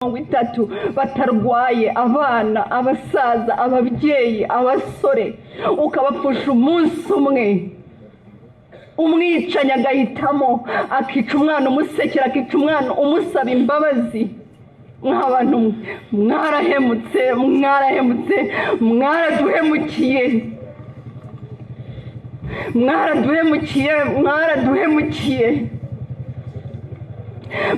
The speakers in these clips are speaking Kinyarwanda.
30 batarwaye, abana, abasaza, ababyeyi, abasore, ukabapfusha umunsi umwe. Umwicanyi agahitamo akica umwana umusekera, akica umwana umusaba imbabazi. Nk'abantu mwarahemutse, mwaraduhemukiye.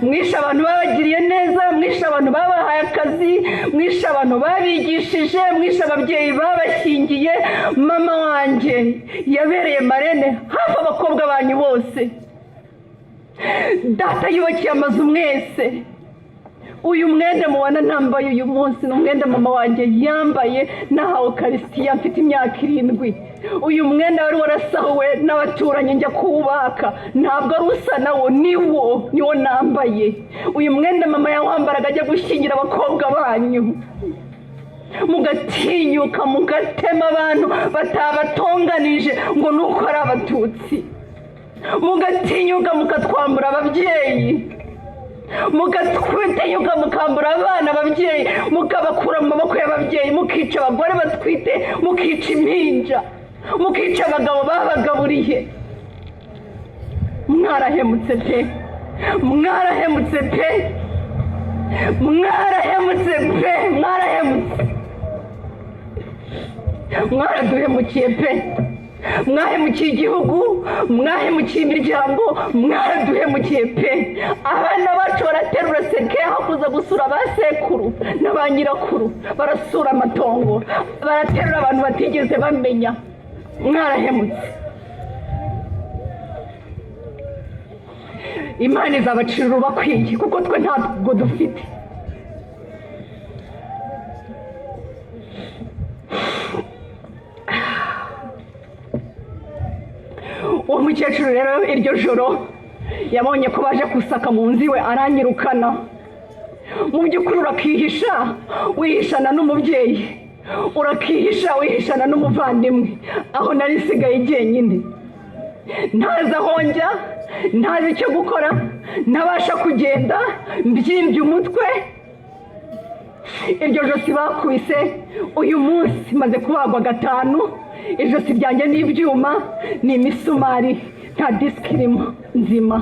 Mwishe abantu babagiriye neza, mwishe abantu babahaye akazi, mwishe abantu babigishije, mwishe ababyeyi babashyingiye. Mama wanjye yabereye marene hafi abakobwa banyu bose. Data yubakiye amazu mwese. Uyu mwenda mubona nambaye uyu munsi ni umwenda mama wanjye yambaye nahawe Eucharistia mfite imyaka 7. Uyu mwenda wari warasahuwe n'abaturanyi njya kuwubaka, ntabwo ari usa nawo, niwo nambaye. Uyu mwenda mama yawambaraga ajya gushyingira abakobwa banyu. Mugatinyuka mugatema abantu batabatonganije ngo nuko ari abatutsi. Mugatinyuka mukatwambura ababyeyi, mugatinyuka mukambura abana ababyeyi, mukabakura mu maboko y'ababyeyi, mukica abagore batwite, mukica impinja, mukica abagabo babagaburiye. Mwarahemutse pe, mwaraduhemukiye pe. Mwahemukiye igihugu, mwahemukiye imiryango, mwaraduhemukiye pe. Abana bacu baraterura seke aho kuza gusura ba sekuru na ba nyirakuru, barasura amatongo, baraterura abantu batigeze bamenya. Mwarahemutse. Imana izabacira urubakwiye kuko twe ntabwo dufite. Uwo mukecuru rero iryo joro yabonye ko baje kusaka mu nzu iwe, aranyirukana. Mu by'ukuri urakihisha, wihishana n'umubyeyi, urakihisha wihishana n'umuvandimwe. Aho nari sigaye jyenyine, ntazi aho njya, ntazi icyo gukora, ntabasha kugenda, mbyimbye umutwe. Iryo josi bakubise, uyu munsi maze kubagwa 5. Ijosi ryanjye n'ibyuma, ni imisumari, nta disiki irimo nzima.